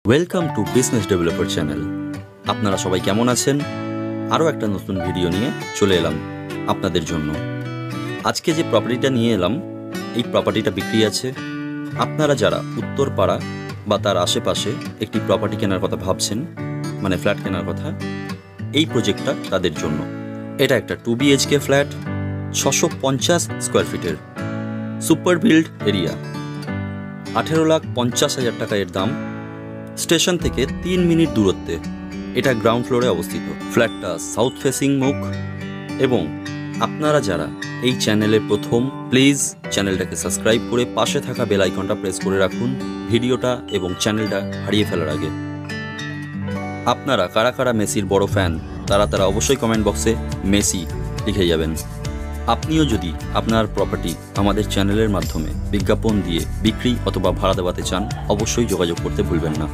Welcome to business developer channel. আপনারা সবাই কেমন আছেন? আরও একটা নতুন ভিডিও নিয়ে চলে এলাম আপনাদের জন্য। আজকে যে প্রপার্টিটা নিয়ে এলাম, এই প্রপার্টিটা বিক্রি আছে। আপনারা যারা উত্তরপাড়া বা তার আশেপাশে একটি প্রপার্টি কেনার কথা ভাবছেন, মানে ফ্ল্যাট কেনার কথা, এই প্রজেক্টটা তাদের জন্য। এটা একটা 2 BHK ফ্ল্যাট, 650 স্কোয়ার ফিটের, সুপার বিল্ড এরিয়া। 18,50,000 টাকা এর দাম। স্টেশন থেকে 3 মিনিট দূরত্বে। এটা গ্রাউন্ড ফ্লোরে অবস্থিত। ফ্ল্যাটটা সাউথ ফেসিং মুখ। এবং আপনারা যারা এই চ্যানেলে প্রথম, প্লিজ চ্যানেলটাকে সাবস্ক্রাইব করে পাশে থাকা বেল আইকনটা প্রেস করে রাখুন ভিডিওটা এবং চ্যানেলটা হারিয়ে ফেলার আগে। আপনারা কারা কারা মেসির বড় ফ্যান, তারা অবশ্যই কমেন্ট বক্সে মেসি লিখে যাবেন। আপনিও যদি আপনার প্রপার্টি আমাদের চ্যানেলের মাধ্যমে বিজ্ঞাপন দিয়ে বিক্রি অথবা ভাড়া দেওয়াতে চান, অবশ্যই যোগাযোগ করতে ভুলবেন না।